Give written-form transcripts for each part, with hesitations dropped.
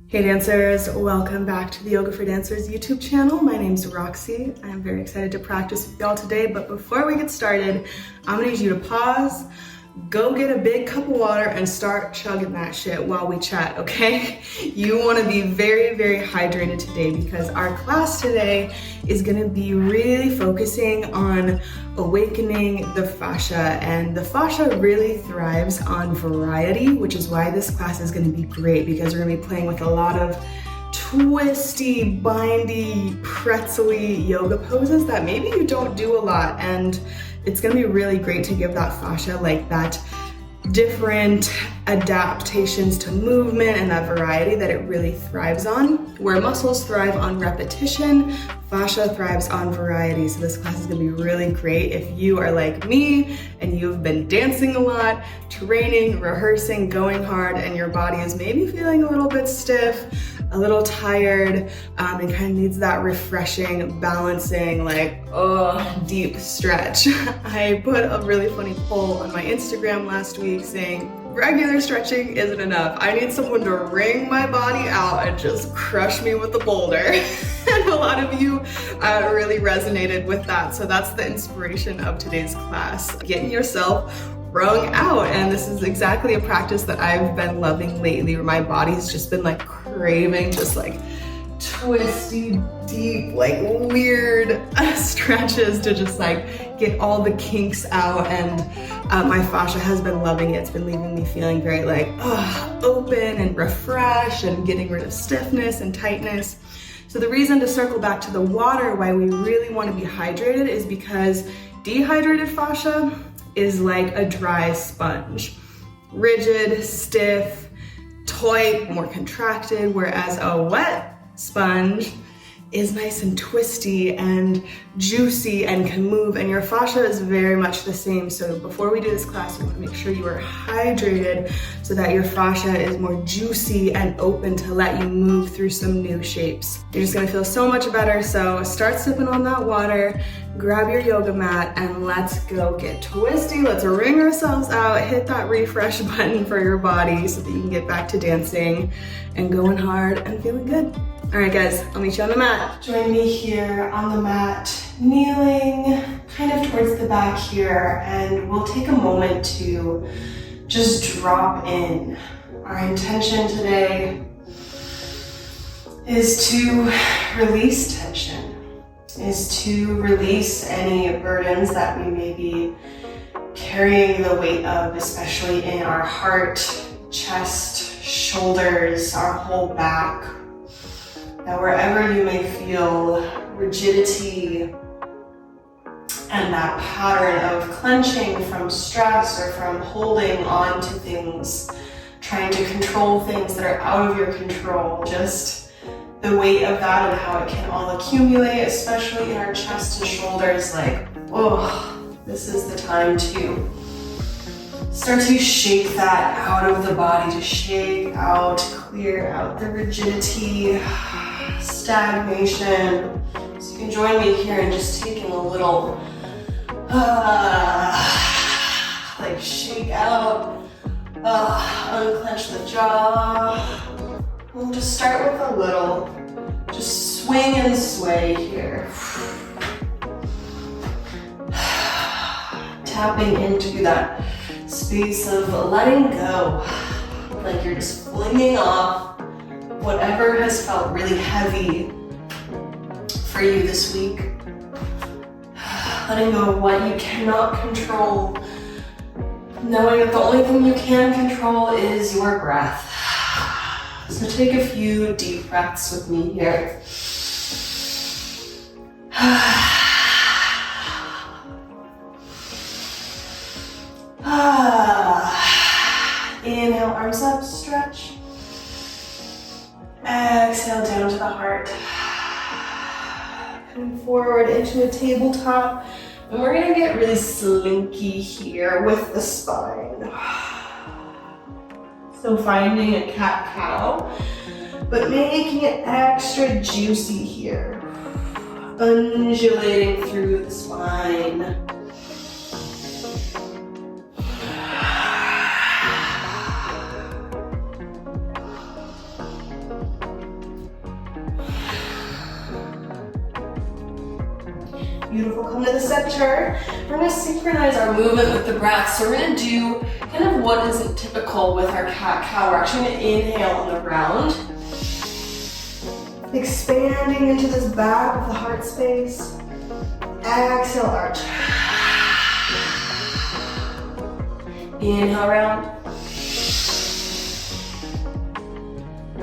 Hey dancers, welcome back to the Yoga for Dancers YouTube channel. My name's Roxy. I'm very excited to practice with y'all today, but before we get started, I'm gonna need you to pause, go get a big cup of water and start chugging that shit while we chat, okay? You wanna be very, very hydrated today because our class today is gonna be really focusing on awakening the fascia, and the fascia really thrives on variety, which is why this class is gonna be great because we're gonna be playing with a lot of twisty, bindy, pretzel-y yoga poses that maybe you don't do a lot, and it's gonna be really great to give that fascia like that different adaptations to movement and that variety that it really thrives on. Where muscles thrive on repetition, fascia thrives on variety. So this class is gonna be really great if you are like me and you've been dancing a lot, training, rehearsing, going hard, and your body is maybe feeling a little bit stiff, a little tired, and kind of needs that refreshing, balancing, like, deep stretch. I put a really funny poll on my Instagram last week saying, regular stretching isn't enough. I need someone to wring my body out and just crush me with a boulder. And a lot of you really resonated with that. So that's the inspiration of today's class, getting yourself wrung out. And this is exactly a practice that I've been loving lately, where my body's just been like craving just like twisty, deep, like weird stretches to just like get all the kinks out, and my fascia has been loving it. It's been leaving me feeling very like open and refreshed and getting rid of stiffness and tightness. So the reason to circle back to the water, why we really want to be hydrated, is because dehydrated fascia is like a dry sponge. Rigid, stiff, taut, more contracted, whereas a wet sponge is nice and twisty and juicy and can move, and your fascia is very much the same. So before we do this class, you want to make sure you are hydrated so that your fascia is more juicy and open to let you move through some new shapes. You're just gonna feel so much better. So start sipping on that water, grab your yoga mat, and let's go get twisty. Let's wring ourselves out, hit that refresh button for your body so that you can get back to dancing and going hard and feeling good. All right, guys, I'll meet you on the mat. Join me here on the mat, kneeling kind of towards the back here, and we'll take a moment to just drop in. Our intention today is to release tension, is to release any burdens that we may be carrying the weight of, especially in our heart, chest, shoulders, our whole back. That wherever you may feel rigidity and that pattern of clenching from stress or from holding on to things, trying to control things that are out of your control, just the weight of that and how it can all accumulate, especially in our chest and shoulders, like, this is the time to start to shake that out of the body, to shake out, clear out the rigidity, stagnation. So you can join me here in just taking a little, like shake out, unclench the jaw. We'll just start with a little, just swing and sway here. Tapping into that space of letting go, like you're just flinging off whatever has felt really heavy for you this week. Letting go of what you cannot control, knowing that the only thing you can control is your breath. So take a few deep breaths with me here. Inhale, arms up, stretch. Exhale down to the heart. Coming forward into a tabletop. And we're gonna get really slinky here with the spine. So finding a cat-cow, but making it extra juicy here. Undulating through the spine. Beautiful, come to the center. We're gonna synchronize our movement with the breath. So we're gonna do kind of what isn't typical with our cat-cow. We're actually gonna inhale on the ground. Expanding into this back of the heart space. Exhale, arch. Inhale, round.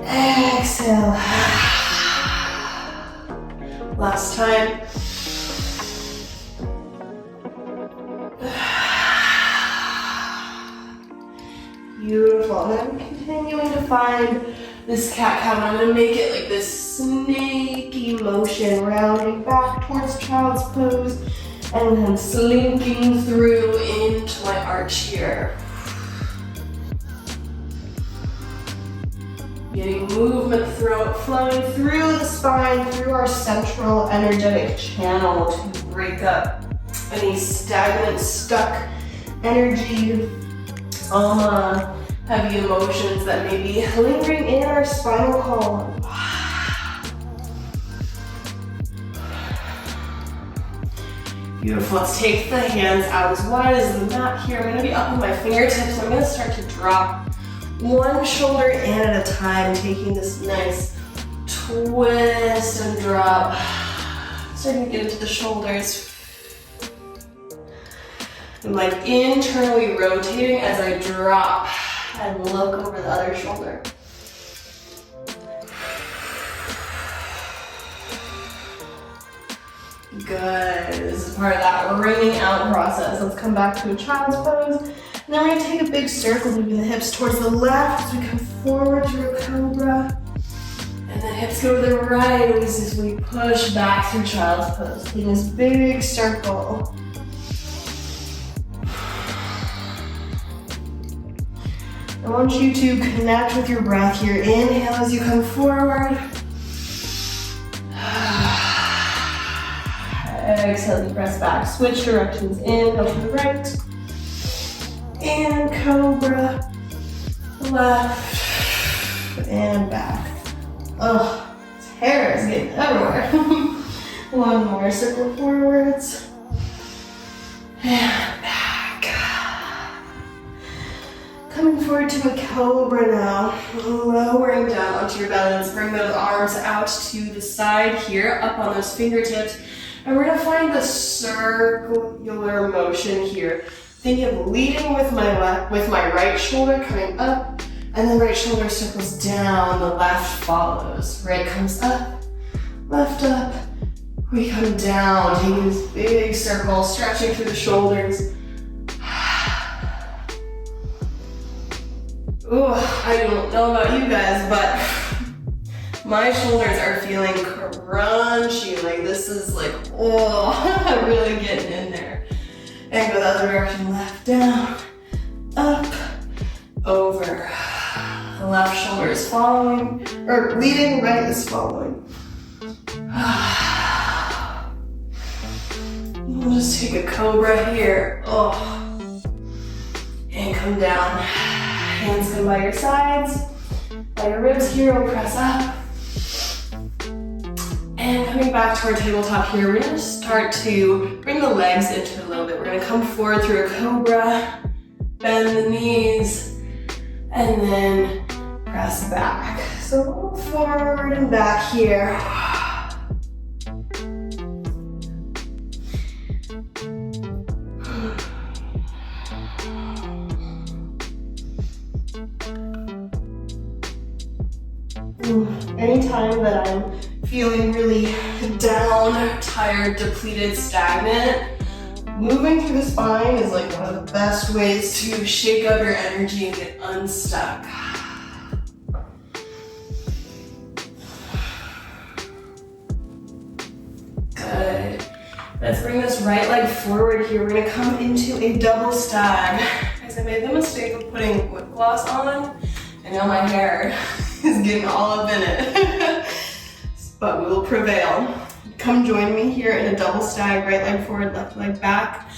Exhale. Last time. Beautiful. And I'm continuing to find this cat-cow. I'm going to make it like this snaky motion, rounding back towards child's pose, and then slinking through into my arch here. Getting movement flowing through the spine, through our central energetic channel to break up any stagnant, stuck energy, heavy emotions that may be lingering in our spinal column. Beautiful. Let's take the hands out as wide as the mat here. I'm going to be up with my fingertips. I'm going to start to drop one shoulder in at a time, taking this nice twist and drop. Starting to get into the shoulders. I'm like internally rotating as I drop and look over the other shoulder. Good. This is part of that wringing out process. Let's come back to a child's pose. And then we're going to take a big circle, moving the hips towards the left as we come forward through a cobra. And then hips go to the right as we push back through child's pose. Taking this big circle. I want you to connect with your breath here. Inhale as you come forward. Exhale, you press back. Switch directions. Inhale to the right. And cobra. Left. And back. Oh, this hair is getting everywhere. One more. Circle forwards. And back. Coming forward to a cobra now. Lowering down onto your belly. Let's bring those arms out to the side here, up on those fingertips. And we're gonna find the circular motion here. Thinking of leading with my right shoulder, coming up, and then right shoulder circles down, the left follows. Right comes up, left up, we come down, taking this big circle, stretching through the shoulders. Ooh, I don't know about you guys, but my shoulders are feeling crunchy. Like this is like, oh, really getting in there. And go the other direction, left, down, up, over. The left shoulder is following, or leading, right is following. We'll just take a cobra here. Oh. And come down. Hands come by your sides. By your ribs here, we'll press up. And coming back to our tabletop here, we're gonna start to bring the legs into it a little bit. We're gonna come forward through a cobra, bend the knees, and then press back. So forward and back here. Anytime that I'm feeling really down, tired, depleted, stagnant, moving through the spine is like one of the best ways to shake up your energy and get unstuck. Good. Let's bring this right leg forward here. We're gonna come into a double stag. Guys, I made the mistake of putting lip gloss on, and now my hair is getting all up in it. But we will prevail. Come join me here in a double stag, right leg forward, left leg back.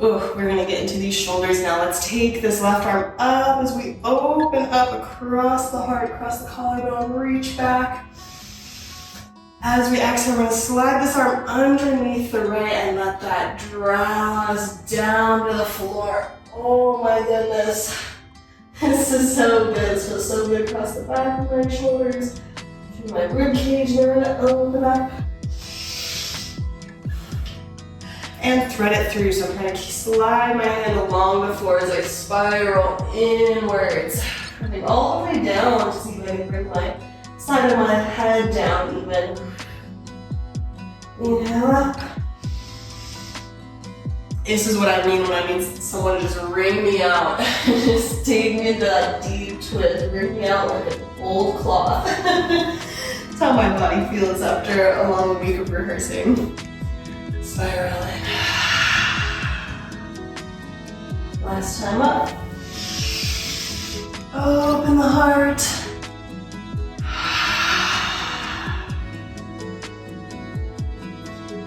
Ooh, we're gonna get into these shoulders now. Let's take this left arm up as we open up across the heart, across the collarbone, reach back. As we exhale, we're gonna slide this arm underneath the right and let that draw us down to the floor. Oh my goodness. This is so good. This feels so good across the back of my shoulders, through my rib cage. Now we're gonna open up and thread it through. So I'm trying to slide my hand along the floor as I spiral inwards, coming all the way down to see if I can bring my side of my head down even. Inhale up. This is what I mean when I mean someone just wring me out. Just take me into that deep twist, wring me out like an old cloth. That's how my body feels after a long week of rehearsing. Spiraling. Last time up. Open the heart.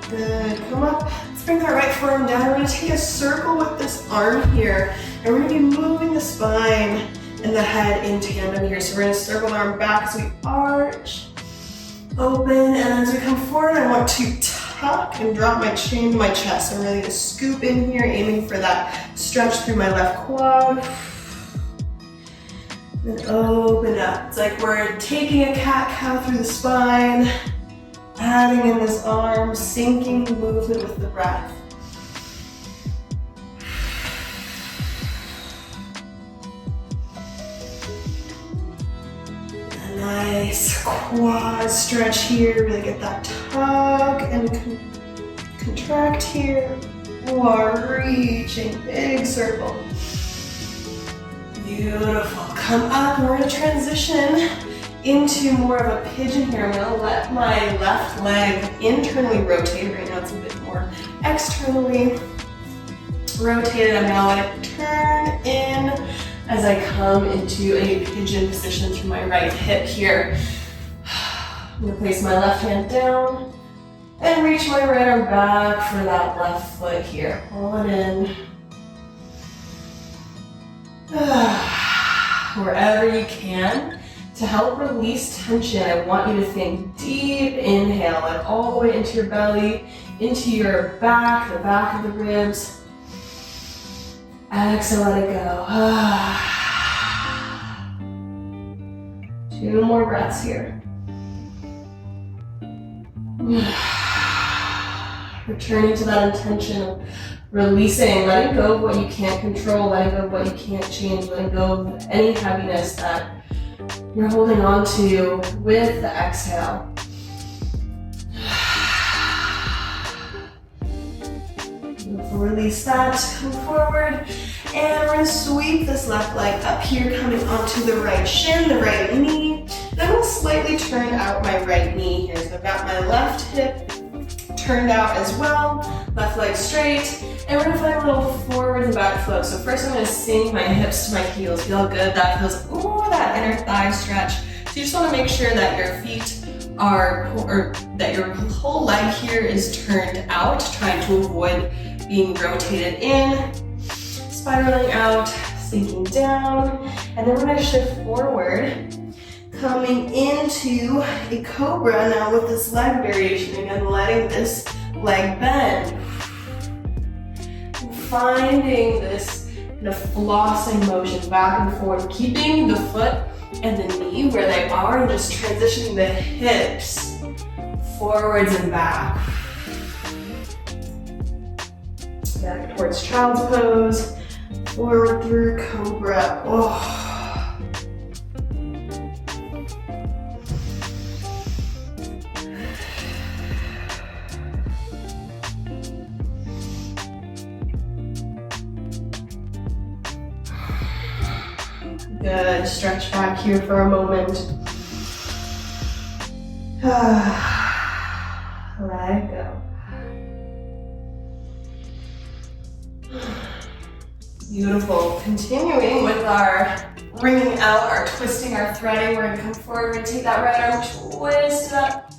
Good, come up. Let's bring that right forearm down. We're gonna take a circle with this arm here, and we're gonna be moving the spine and the head in tandem here. So we're gonna circle the arm back as we arch, open, and as we come forward, I want to tuck and drop my chin to my chest. So I'm really gonna scoop in here, aiming for that stretch through my left quad. Then open up. It's like we're taking a cat-cow through the spine, adding in this arm, syncing the movement with the breath. A nice quad stretch here. Really get that tug and contract here. While reaching, big circle. Beautiful. Come up, and we're gonna transition into more of a pigeon here. I'm gonna let my left leg internally rotate. Right now it's a bit more externally rotated. I'm gonna let it turn in as I come into a pigeon position through my right hip here. I'm gonna place my left hand down and reach my right arm back for that left foot here. Pull it in. Wherever you can. To help release tension, I want you to think deep inhale, like all the way into your belly, into your back, the back of the ribs. Exhale, let it go. 2 more breaths here. Returning to that intention of releasing, letting go of what you can't control, letting go of what you can't change, letting go of any heaviness that you're holding on to with the exhale. Beautiful. Release that, come forward, and we're gonna sweep this left leg up here, coming onto the right shin, the right knee. And I'm gonna slightly turn out my right knee here. So I've got my left hip turned out as well, left leg straight, and we're gonna find a little forward and back flow. So first I'm gonna sink my hips to my heels. Feel good, that feels, ooh, that inner thigh stretch. So you just wanna make sure that your feet are, or that your whole leg here is turned out, trying to avoid being rotated in, spiraling out, sinking down, and then we're gonna shift forward, coming into a cobra now with this leg variation, again, letting this leg bend. Finding this kind of flossing motion back and forth, keeping the foot and the knee where they are and just transitioning the hips forwards and back. Back towards child's pose, forward through cobra. Oh. Good, stretch back here for a moment. Let it go. Beautiful. Continuing with our wringing out, our twisting, our threading. We're gonna come forward, we're gonna take that right arm, twist it up.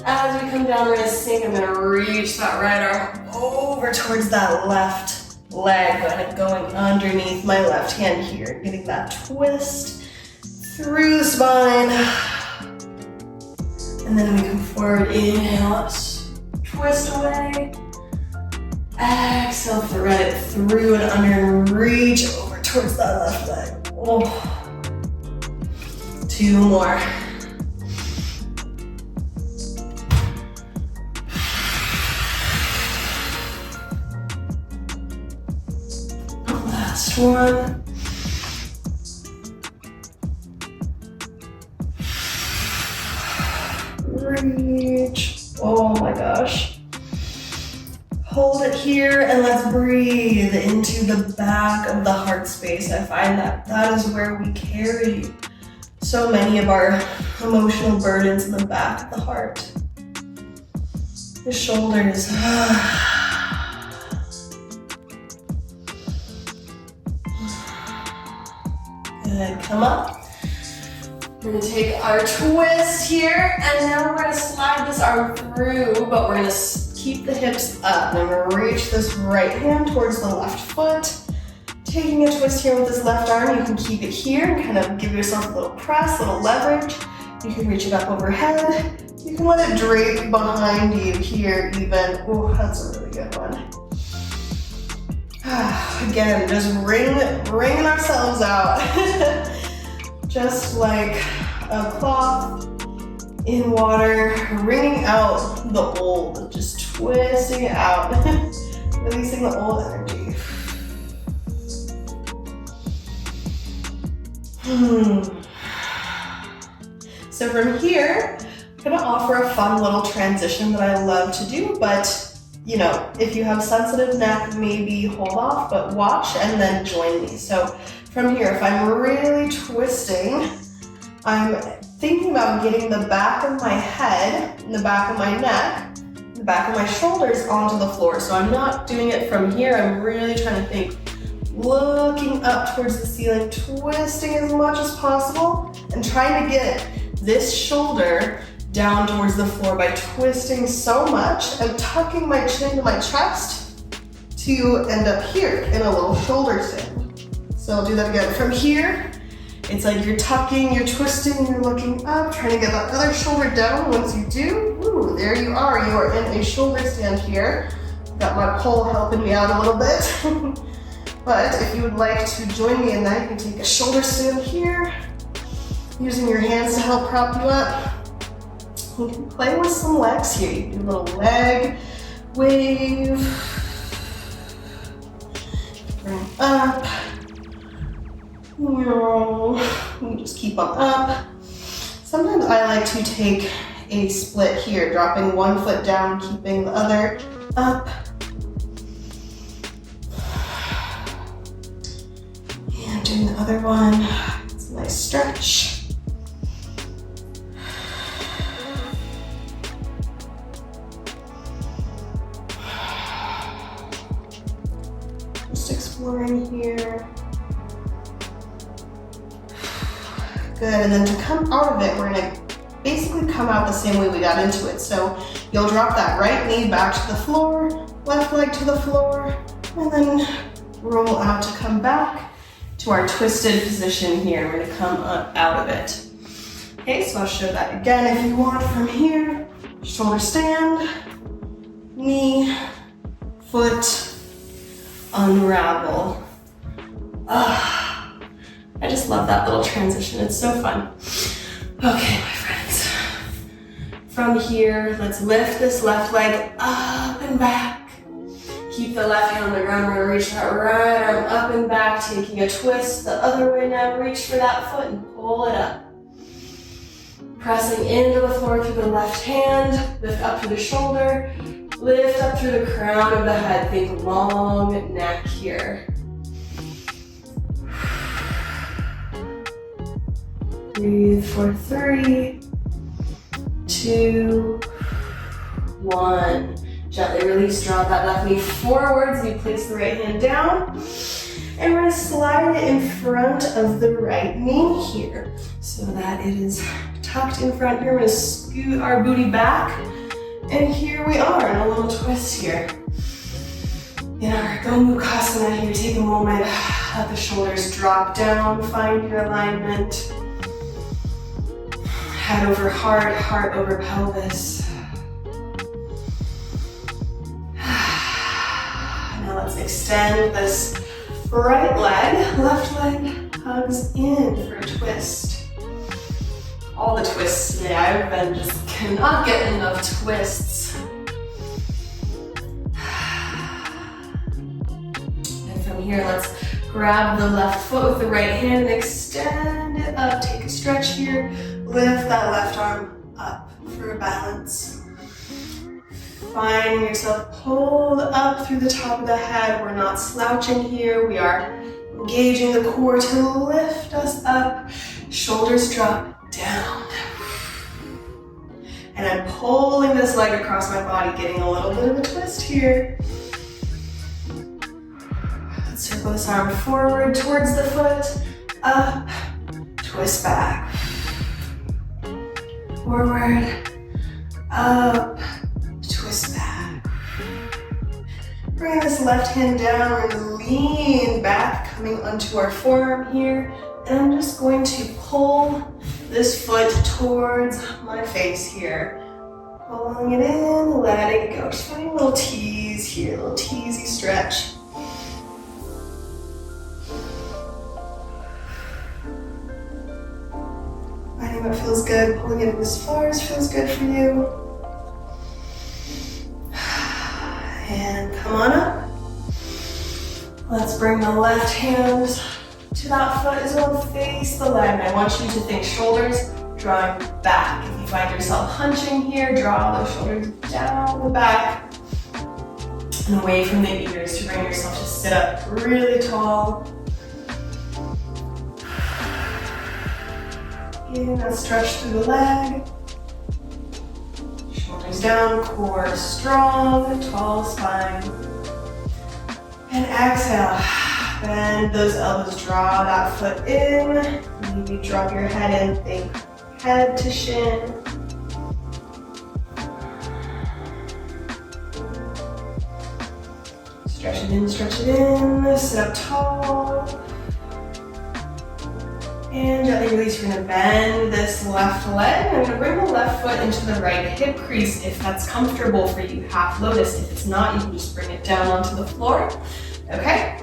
As we come down, we're gonna sink. I'm gonna reach that right arm over towards that left leg, and going underneath my left hand here, getting that twist through the spine. And then we come forward, inhale, twist away. Exhale, thread it through and under and reach over towards that left leg. Oh. 2 more. Last one. Reach. Oh my gosh. Hold it here and let's breathe into the back of the heart space. I find that that is where we carry so many of our emotional burdens in the back of the heart. The shoulders. Good, come up. We're gonna take our twist here, and now we're gonna slide this arm through, but we're gonna keep the hips up. And I'm gonna reach this right hand towards the left foot. Taking a twist here with this left arm, you can keep it here and kind of give yourself a little press, a little leverage. You can reach it up overhead. You can let it drape behind you here even. Oh, that's a really good one. Again, just wringing ourselves out. Just like a cloth in water, wringing out the old, just twisting it out, releasing the old energy. So from here, I'm gonna offer a fun little transition that I love to do, but you know, if you have sensitive neck, maybe hold off, but watch and then join me. So from here, if I'm really twisting, I'm thinking about getting the back of my head, and the back of my neck, the back of my shoulders onto the floor. So I'm not doing it from here, I'm really trying to think, looking up towards the ceiling, twisting as much as possible, and trying to get this shoulder down towards the floor by twisting so much and tucking my chin to my chest to end up here in a little shoulder stand. So I'll do that again. From here, it's like you're tucking, you're twisting, you're looking up, trying to get that other shoulder down. Once you do, ooh, there you are. You are in a shoulder stand here. Got my pole helping me out a little bit. But if you would like to join me in that, you can take a shoulder stand here, using your hands to help prop you up. You can play with some legs here. You can do a little leg wave. Bring up. You just keep them up. Sometimes I like to take a split here, dropping one foot down, keeping the other up. And doing the other one. It's a nice stretch. Just exploring here. Good, and then to come out of it, we're gonna basically come out the same way we got into it. So you'll drop that right knee back to the floor, left leg to the floor, and then roll out to come back to our twisted position here. We're gonna come up out of it. Okay, so I'll show that again if you want from here. Shoulder stand, knee, foot, unravel. I just love that little transition, it's so fun. Okay, my friends. From here, let's lift this left leg up and back. Keep the left hand on the ground, we're gonna reach that right arm up and back, taking a twist the other way now, reach for that foot and pull it up. Pressing into the floor through the left hand, lift up through the shoulder, lift up through the crown of the head, think long neck here. Breathe for 3, 2, 1. Gently release, draw that left knee forwards. You place the right hand down. And we're gonna slide it in front of the right knee here so that it is tucked in front here. We're gonna scoot our booty back. And here we are in a little twist here. In our Gomukhasana here, take a moment, let the shoulders drop down, find your alignment. Head over heart, heart over pelvis. Now let's extend this right leg. Left leg hugs in for a twist. All the twists today. I've been just cannot get enough twists. And from here, let's grab the left foot with the right hand and extend it up. Take a stretch here. Lift that left arm up for a balance. Find yourself pulled up through the top of the head. We're not slouching here. We are engaging the core to lift us up. Shoulders drop down. And I'm pulling this leg across my body, getting a little bit of a twist here. Let's circle this arm forward towards the foot. Up, twist back. Forward, up, twist back. Bring this left hand down and lean back, coming onto our forearm here. And I'm just going to pull this foot towards my face here. Pulling it in, letting it go. Just finding a little tease here, a little teasy stretch. Finding what feels good, pulling it in as far as feels good for you. And come on up. Let's bring the left hand to that foot as well. Face the leg. I want you to think shoulders drawing back. If you find yourself hunching here, draw those shoulders down the back and away from the ears to bring yourself to sit up really tall. And now stretch through the leg. Shoulders down, core strong, tall spine. And exhale. Bend those elbows, draw that foot in. Maybe drop your head in, think head to shin. Stretch it in, sit up tall. And gently release, you're gonna bend this left leg. I'm gonna bring the left foot into the right hip crease if that's comfortable for you, half lotus. If it's not, you can just bring it down onto the floor. Okay,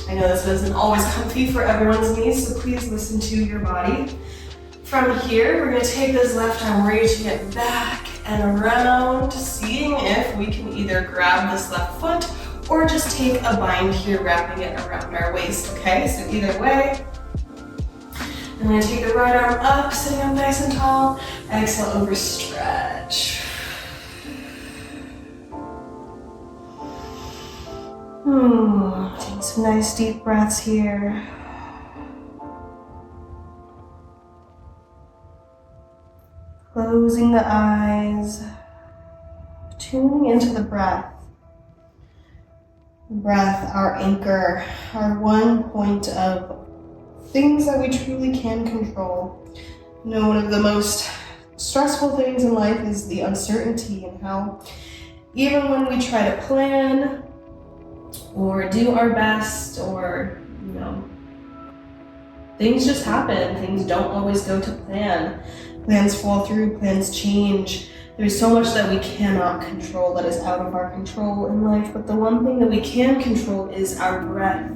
I know this isn't always comfy for everyone's knees, so please listen to your body. From here, we're gonna take this left arm, reaching it back and around, seeing if we can either grab this left foot or just take a bind here, wrapping it around our waist, okay? So either way. I'm gonna take the right arm up, sitting up nice and tall. Exhale, over stretch. Take some nice deep breaths here. Closing the eyes, tuning into the breath. Breath, our anchor, our one point of things that we truly can control. You know, one of the most stressful things in life is the uncertainty, and how even when we try to plan or do our best, or, you know, things just happen. Things don't always go to plan. Plans fall through, plans change. There's so much that we cannot control, that is out of our control in life, but the one thing that we can control is our breath.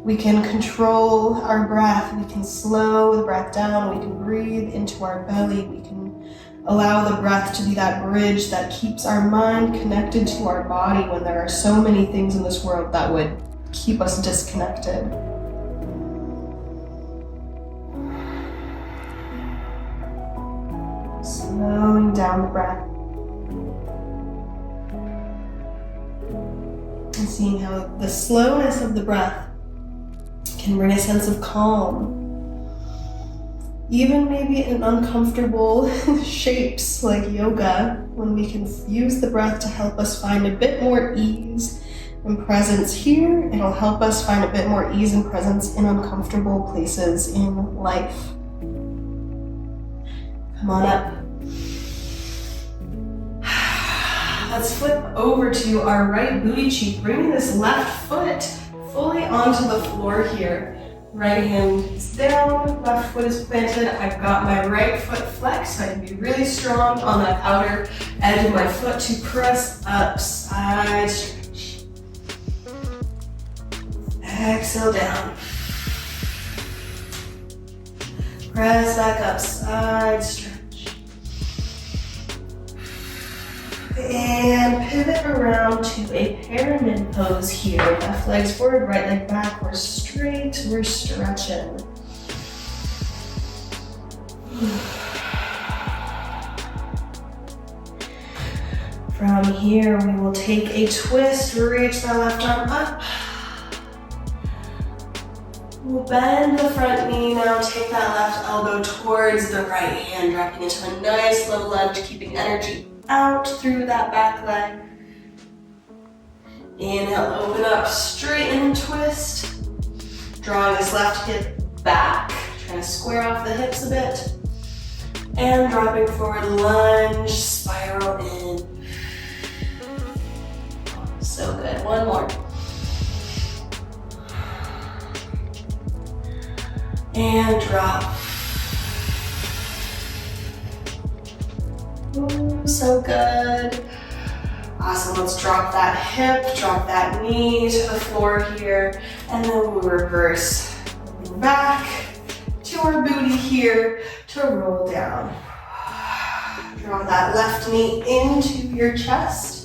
We can control our breath. We can slow the breath down. We can breathe into our belly. We can allow the breath to be that bridge that keeps our mind connected to our body when there are so many things in this world that would keep us disconnected. Slowing down the breath. And seeing how the slowness of the breath can bring a sense of calm. Even maybe in uncomfortable shapes like yoga, when we can use the breath to help us find a bit more ease and presence here, it'll help us find a bit more ease and presence in uncomfortable places in life. Come on up. Let's flip over to our right booty cheek, bringing this left foot fully onto the floor here. Right hand is down, left foot is planted. I've got my right foot flexed, so I can be really strong on that outer edge of my foot to press up, side stretch. Exhale down. Press back up, side stretch. And pivot around to a pyramid pose here. Left leg's forward, right leg back. We're straight, we're stretching. From here, we will take a twist, reach that left arm up. We'll bend the front knee now, take that left elbow towards the right hand, dropping into a nice level lunge, keeping energy out through that back leg. Inhale, open up, straighten and twist. Drawing this left hip back, trying to square off the hips a bit. And dropping forward, lunge, spiral in. So good, one more. And drop. Ooh, so good. Awesome, let's drop that hip, drop that knee to the floor here, and then we'll reverse. Moving back to our booty here to roll down. Draw that left knee into your chest.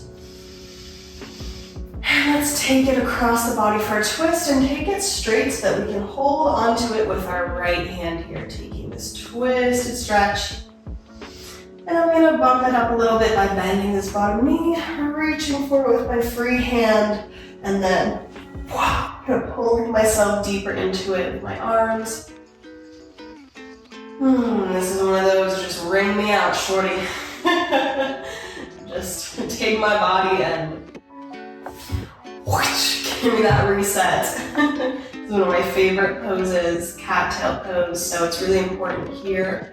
And let's take it across the body for a twist and take it straight so that we can hold onto it with our right hand here, taking this twisted stretch. And I'm gonna bump it up a little bit by bending this bottom knee, reaching forward with my free hand, and then I'm gonna pull myself deeper into it with my arms. This is one of those, just wring me out, shorty. Just take my body and whoosh, give me that reset. This is one of my favorite poses, cattail pose, so it's really important here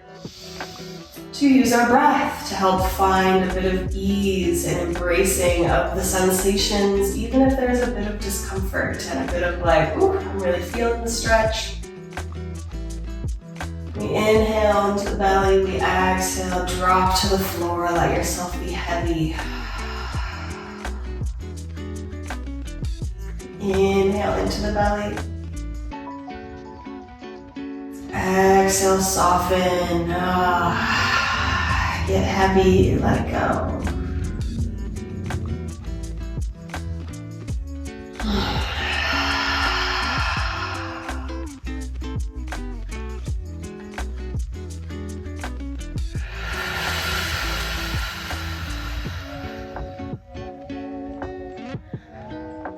to use our breath to help find a bit of ease and embracing of the sensations, even if there's a bit of discomfort and a bit of like, ooh, I'm really feeling the stretch. We inhale into the belly, we exhale, drop to the floor, let yourself be heavy. Inhale into the belly. Exhale, soften. Get heavy, let it go.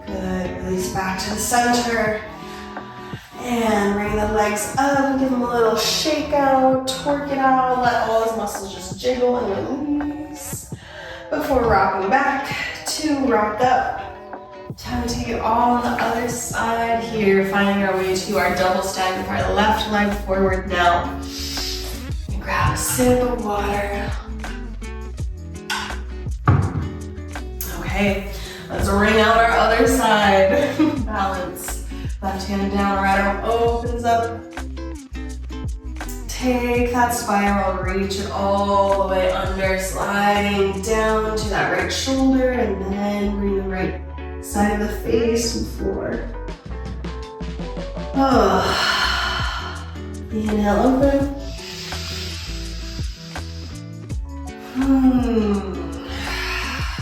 Good, release back to the center. And bring the legs up, give them a little shake out, torque it out, let all those muscles just jiggle and release. Before rocking back to rock up. Time to get all on the other side here, finding our way to our double stand with our left leg forward now. And grab a sip of water. Okay, let's wring out our other side. Balance. Left hand down, right arm opens up. Take that spiral, reach it all the way under, sliding down to that right shoulder, and then bring the right side of the face to the floor. Inhale, open.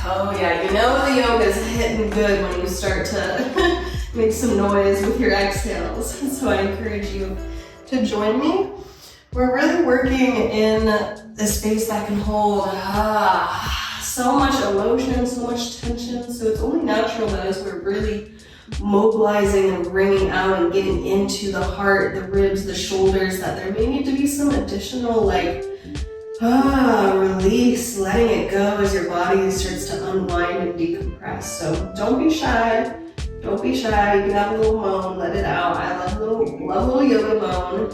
Oh yeah, you know the yoga's hitting good when you start to make some noise with your exhales. So I encourage you to join me. We're really working in a space that can hold so much emotion, so much tension. So it's only natural that as we're really mobilizing and bringing out and getting into the heart, the ribs, the shoulders, that there may need to be some additional release, letting it go as your body starts to unwind and decompress. So don't be shy. Don't be shy. You can have a little moan, let it out. I love a little yoga moan.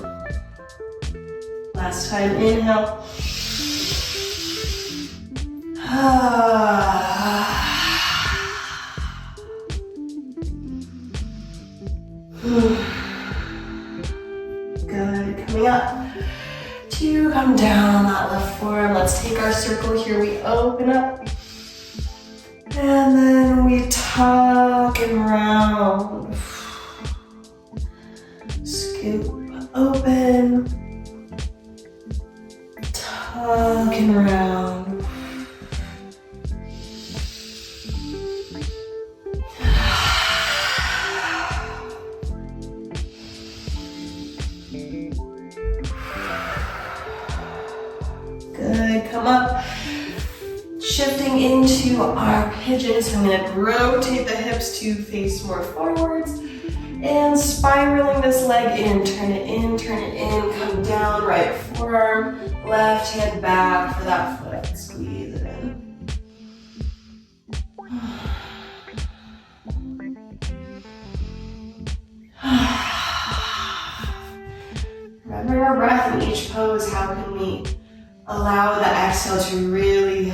Last time, inhale. take our circle here, we open up. And then we tuck and round. Scoop open. Tuck and round. Good, come up. Shifting into our pigeon, so I'm going to rotate the hips to face more forwards and spiraling this leg in, turn it in, come down, right forearm, left hand back for that foot, squeeze it in. Remembering our breath in each pose, how can we allow the exhale to really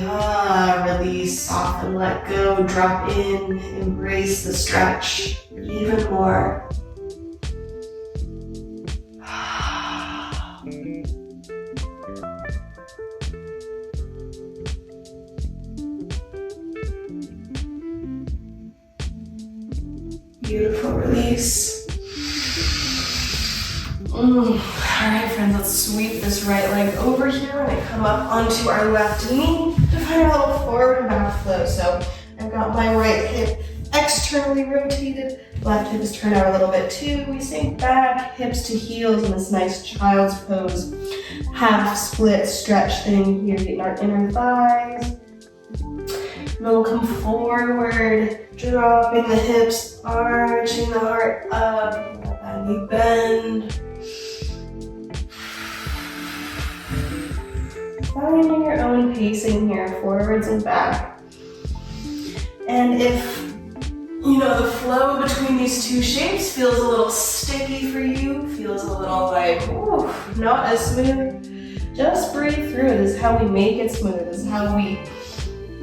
release, soften, let go, drop in, embrace the stretch even more. Beautiful release. Alright friends, let's sweep this right leg over here and I come up onto our left knee to find a little forward and back flow. So I've got my right hip externally rotated, left hip is turned out a little bit too. We sink back, hips to heels in this nice child's pose. Half split stretch thing here, getting our inner thighs. And then we'll come forward, dropping the hips, arching the heart up, let that knee bend. Finding your own pacing here, forwards and back. And if, the flow between these two shapes feels a little sticky for you, feels a little like, not as smooth, just breathe through it. This is how we make it smooth. This is how we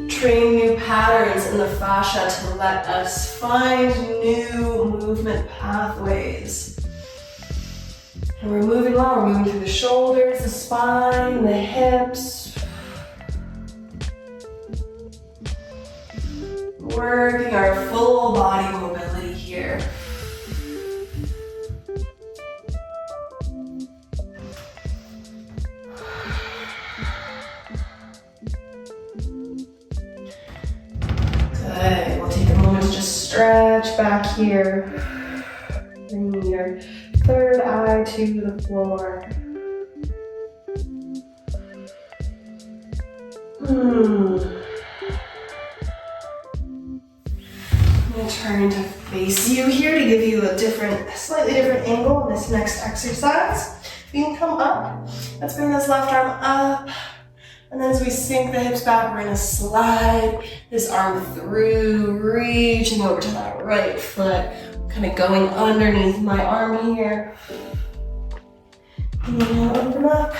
train new patterns in the fascia to let us find new movement pathways. And we're moving on, we're moving through the shoulders, the spine, the hips. Working our full body mobility here. Good, we'll take a moment to just stretch back here. Bring your third eye to the floor. I'm going to turn to face you here to give you a slightly different angle in this next exercise. You can come up. Let's bring this left arm up. And then as we sink the hips back, we're going to slide this arm through, reaching over to that right foot. Kind of going underneath my arm here. And open up.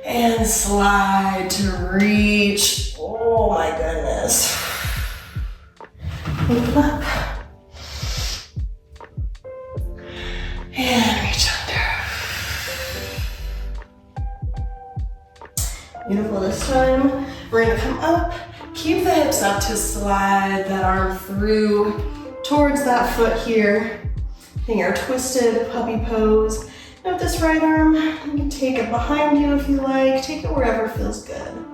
And slide to reach. Oh my goodness. Open up. And reach under. Beautiful this time. We're gonna come up. Keep the hips up to slide that arm through towards that foot here. Taking our twisted puppy pose. And with this right arm, you can take it behind you if you like. Take it wherever feels good.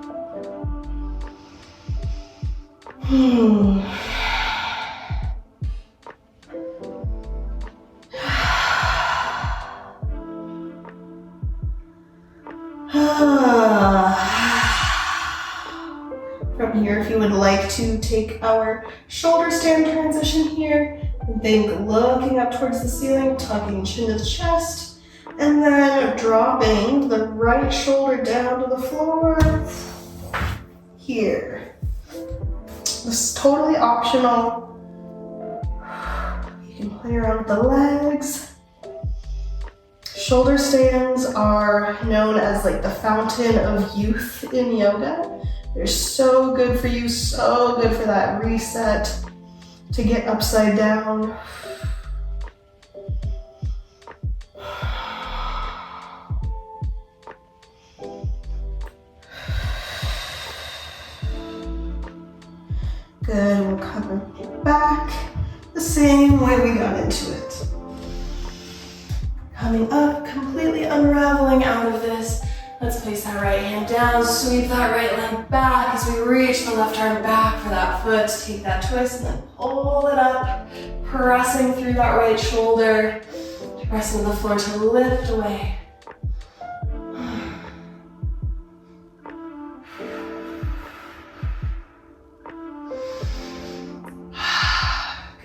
From here, if you would like to take our shoulder stand transition here, and think looking up towards the ceiling, tucking chin to the chest, and then dropping the right shoulder down to the floor here. This is totally optional. You can play around with the legs. Shoulder stands are known as like the fountain of youth in yoga. They're so good for you, so good for that reset to get upside down. Good, we'll cover it back the same way we got into it. Coming up, completely unraveling out of this. Let's place that right hand down, sweep that right leg back as we reach the left arm back for that foot. Take that twist and then pull it up, pressing through that right shoulder, pressing to the floor to lift away.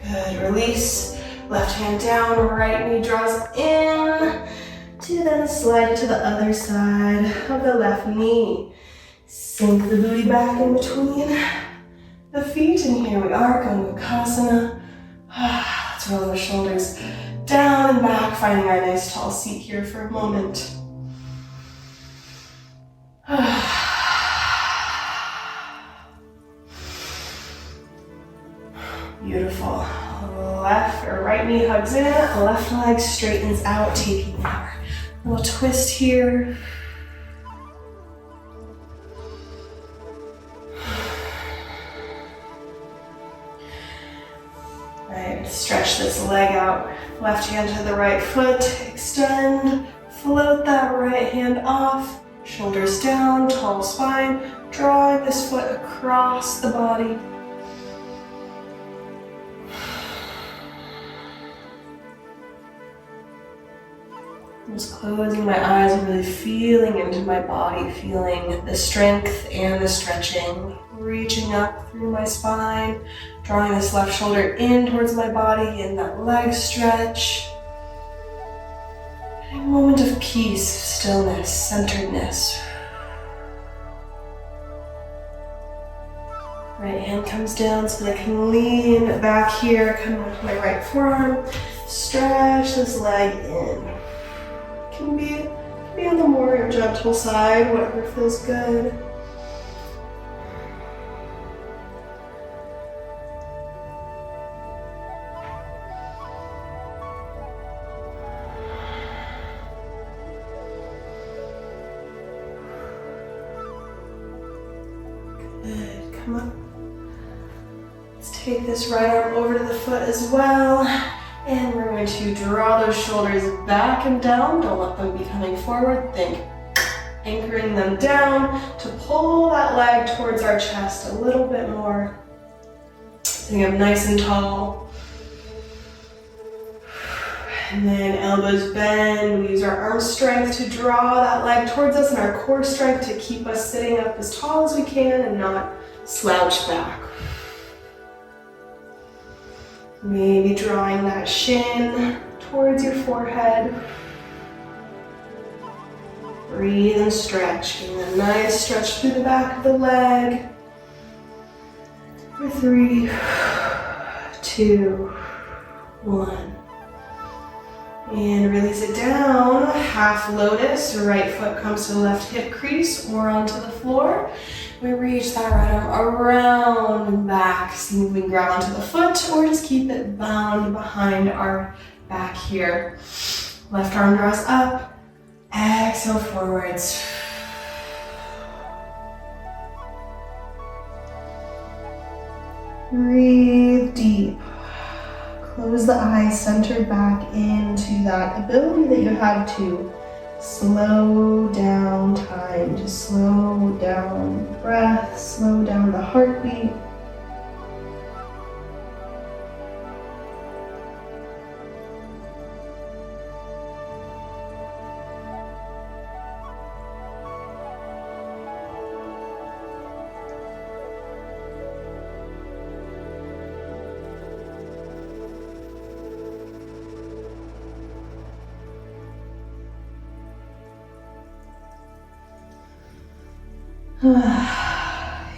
Good, release. Left hand down, right knee draws in, to then slide to the other side of the left knee. Sink the booty back in between the feet, and here we are, Gangakasana. Let's roll the shoulders down and back, finding our nice tall seat here for a moment. Beautiful. Left or right knee hugs in, left leg straightens out, taking our little twist here. Right, stretch this leg out. Left hand to the right foot, extend, float that right hand off, shoulders down, tall spine, drawing this foot across the body. Just closing my eyes and really feeling into my body, feeling the strength and the stretching, reaching up through my spine, drawing this left shoulder in towards my body in that leg stretch. A moment of peace, stillness, centeredness. Right hand comes down so that I can lean back here, come onto my right forearm, stretch this leg in. Can be on the more gentle side, whatever feels good. Good, come up. Let's take this right arm over to the foot as well. And we're going to draw those shoulders back and down. Don't let them be coming forward. Think anchoring them down to pull that leg towards our chest a little bit more. Sitting up nice and tall. And then elbows bend. We use our arm strength to draw that leg towards us and our core strength to keep us sitting up as tall as we can and not slouch back. Maybe drawing that shin towards your forehead. Breathe and stretch. Getting a nice stretch through the back of the leg. For 3, 2, 1. And release it down. Half lotus. Right foot comes to the left hip crease or onto the floor. We reach that right arm around and back. See if we can grab onto the foot or just keep it bound behind our back here. Left arm draws up. Exhale forwards. Breathe deep. Close the eyes, center back into that ability that you have to slow down time, to slow down breath, slow down the heartbeat.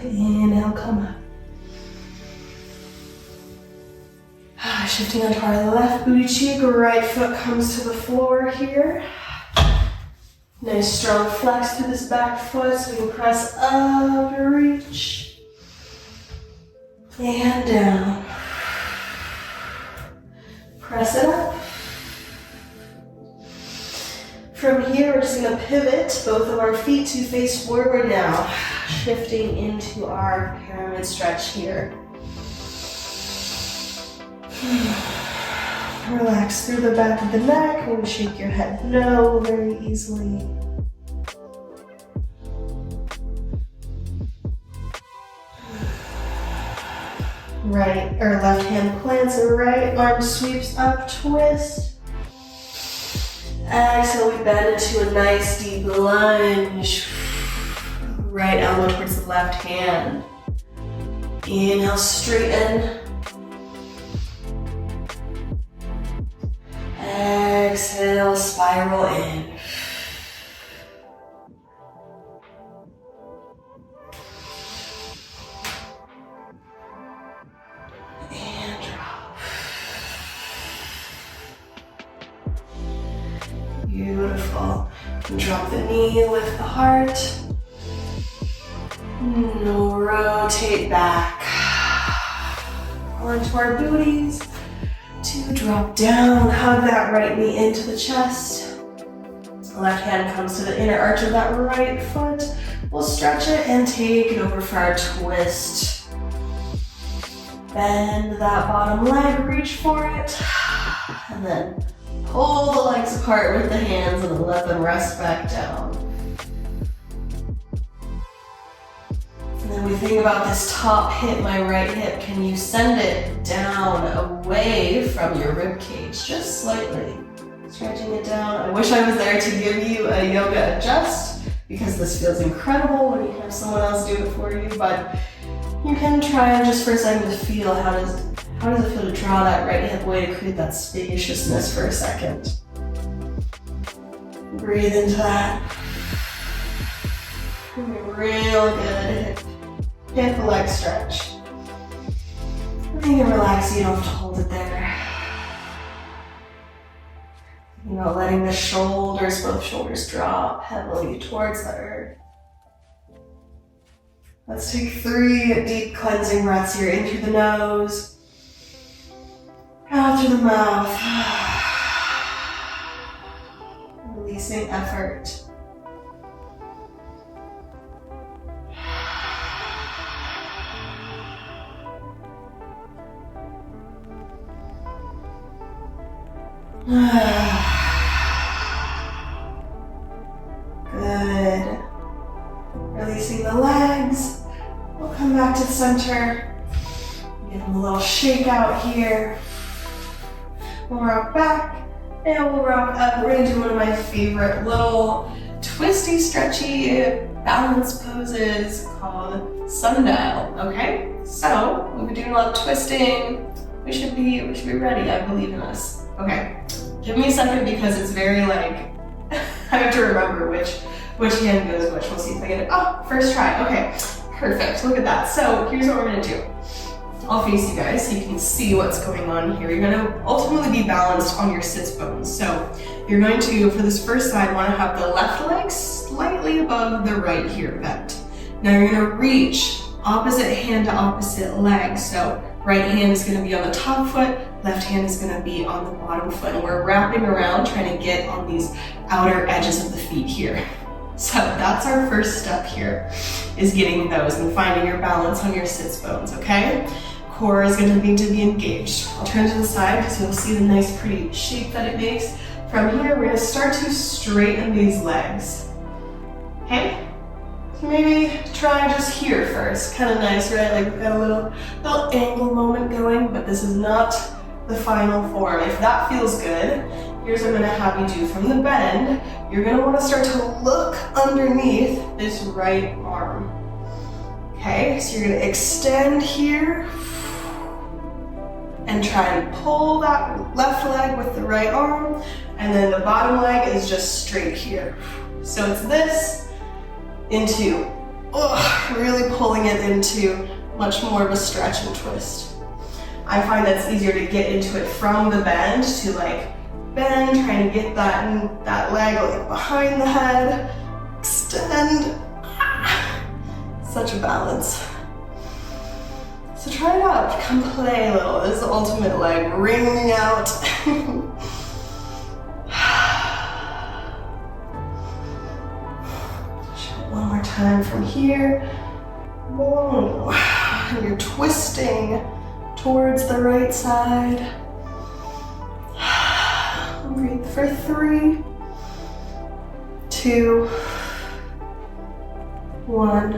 Inhale, come up. Shifting onto our left booty cheek, right foot comes to the floor here. Nice strong flex through this back foot so we can press up, reach, and down. Press it up. From here, we're just going to pivot both of our feet to face forward now, shifting into our pyramid stretch here. Relax through the back of the neck. Maybe shake your head no very easily. Right or left hand plants and right arm sweeps up, twist. Exhale, we bend into a nice deep lunge. Right elbow towards the left hand. Inhale, straighten. Exhale, spiral in. And drop. Beautiful. Drop the knee, lift the heart. Rotate back. Onto our booties. To drop down, hug that right knee into the chest. Left hand comes to the inner arch of that right foot. We'll stretch it and take it over for our twist. Bend that bottom leg, reach for it. And then pull the legs apart with the hands and let them rest back down. And then we think about this top hip, my right hip. Can you send it down away from your rib cage, just slightly? Stretching it down. I wish I was there to give you a yoga adjust because this feels incredible when you have someone else do it for you, but you can try just for a second to feel how does it feel to draw that right hip away to create that spaciousness for a second. Breathe into that. Real good hip leg stretch. And then you can relax, you don't have to hold it there. You know, letting the shoulders, both shoulders drop heavily towards the earth. Let's take 3 deep cleansing breaths here in through the nose, out through the mouth. Releasing effort. Good. Releasing the legs. We'll come back to center. Give them a little shake out here. We'll rock back and we'll rock up. We're gonna do one of my favorite little twisty, stretchy balance poses called sundial. Okay? So we've been doing a lot of twisting. We should be ready. I believe in us. Okay. Give me a second because it's very like I have to remember which hand goes which. We'll see if I get it. Oh, first try. Okay, perfect. Look at that. So here's what we're gonna do. I'll face you guys so you can see what's going on here. You're gonna ultimately be balanced on your sits bones. So you're going to, for this first side, want to have the left leg slightly above the right here bent. Now you're gonna reach opposite hand to opposite leg. So right hand is gonna be on the top foot, left hand is gonna be on the bottom foot. And we're wrapping around trying to get on these outer edges of the feet here. So that's our first step here, is getting those and finding your balance on your sits bones, okay? Core is gonna need to be engaged. I'll turn to the side so you'll see the nice pretty shape that it makes. From here, we're gonna start to straighten these legs, okay? So maybe try just here first. Kind of nice, right? Like we've got a little angle moment going, but this is not the final form. If that feels good, here's what I'm gonna have you do. From the bend, you're gonna wanna start to look underneath this right arm. Okay, so you're gonna extend here and try and pull that left leg with the right arm, and then the bottom leg is just straight here. So it's this into, really pulling it into much more of a stretch and twist. I find that it's easier to get into it from the bend to like bend, trying to get that leg like behind the head, extend. Such a balance. So try it out, come play a little. This is the ultimate leg wringing out. One more time from here. And you're twisting towards the right side. Breathe for 3, 2, 1,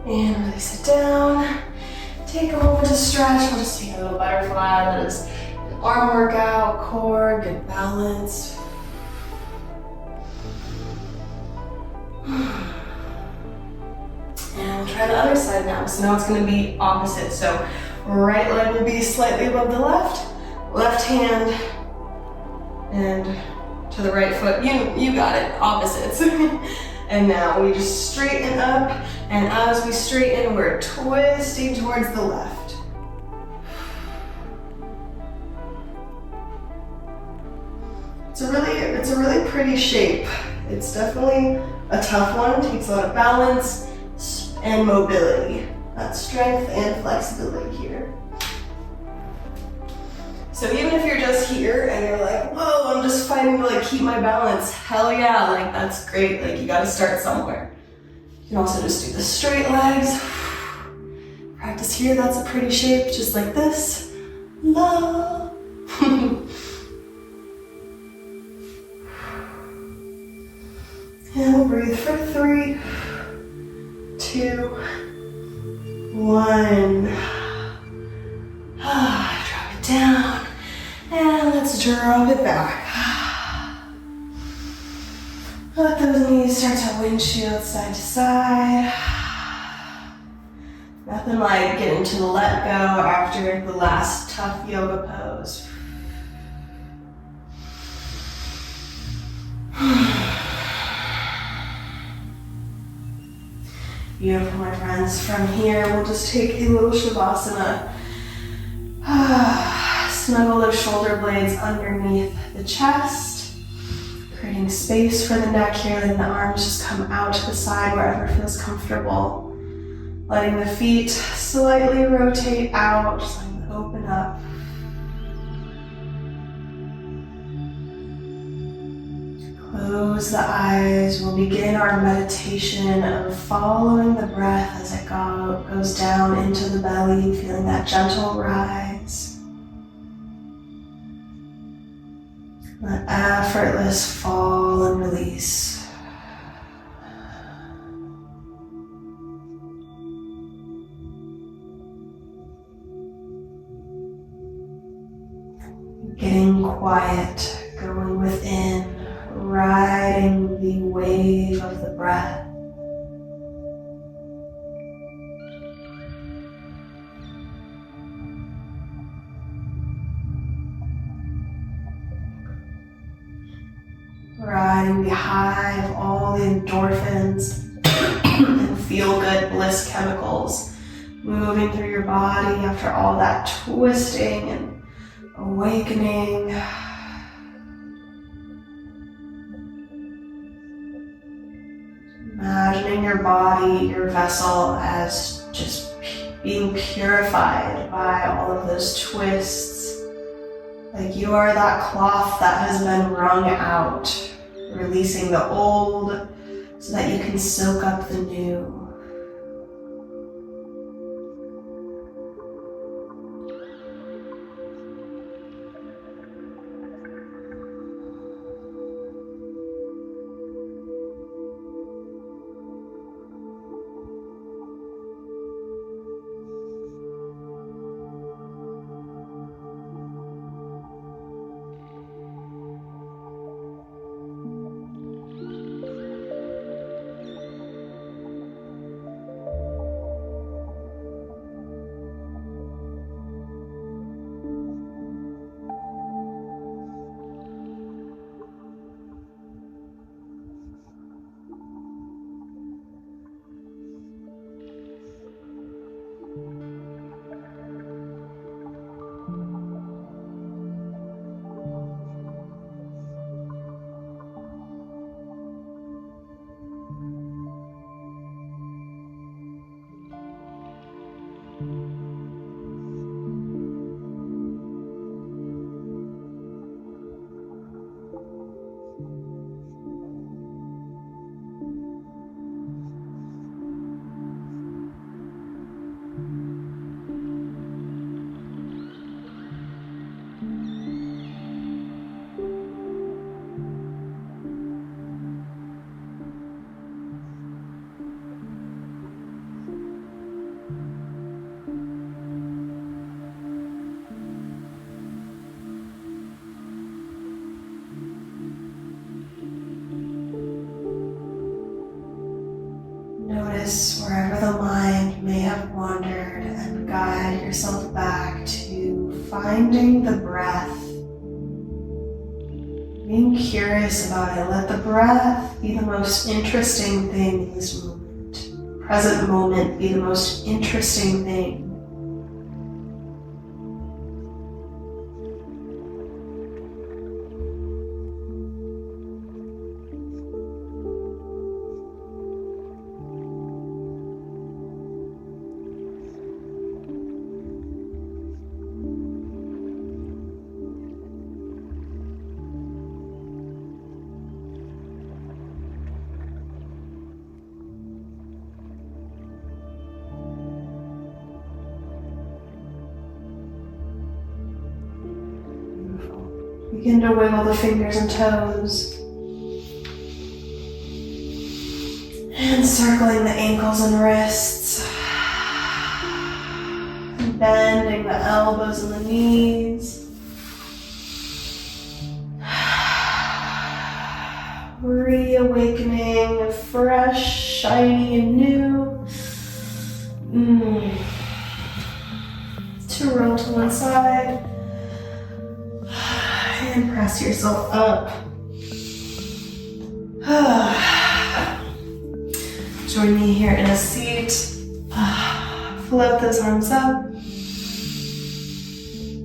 and release it down. Take a moment to stretch. We'll just take a little butterfly. That is an arm workout, core, good balance. And we'll try the other side now. So now it's going to be opposite. So right leg will be slightly above the left hand, and to the right foot. You got it, opposites. And now we just straighten up, and as we straighten, we're twisting towards the left. It's a really pretty shape. It's definitely a tough one. It takes a lot of balance and mobility. That's strength and flexibility here. So even if you're just here and you're like, whoa, I'm just fighting to like keep my balance, hell yeah, like that's great. Like you gotta start somewhere. You can also just do the straight legs. Practice here, that's a pretty shape, just like this. Love. And we'll breathe for 3, 2, 1. Drop it down. And let's drop it back. Let those knees start to windshield side to side. Nothing like getting to the let go after the last tough yoga pose. Beautiful, my friends. From here, we'll just take a little Savasana. Snuggle those shoulder blades underneath the chest, creating space for the neck here, letting the arms just come out to the side wherever feels comfortable. Letting the feet slightly rotate out, just letting them open up. Close the eyes. We'll begin our meditation of following the breath as it goes down into the belly, feeling that gentle rise. That effortless fall and release. Getting quiet, going within, riding the wave of the breath. Riding the high of all the endorphins and feel-good bliss chemicals moving through your body after all that twisting and awakening. Imagining your body, your vessel, as just being purified by all of those twists. Like you are that cloth that has been wrung out, releasing the old so that you can soak up the new. notice wherever the mind may have wandered and guide yourself back to finding the breath. Being curious about it. Let the breath be the most interesting thing in this moment. Present moment be the most interesting thing. Begin to wiggle the fingers and toes. And circling the ankles and wrists. And bending the elbows and the knees. Reawakening, fresh, shiny, and new. To roll to one side. And press yourself up. Join me here in a seat. Float those arms up.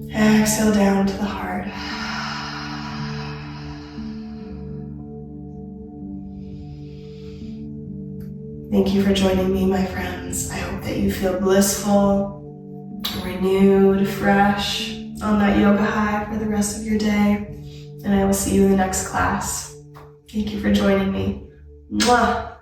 Exhale down to the heart. Thank you for joining me, my friends. I hope that you feel blissful, renewed, fresh on that yoga high for the rest of your day. And I will see you in the next class. Thank you for joining me. Mwah!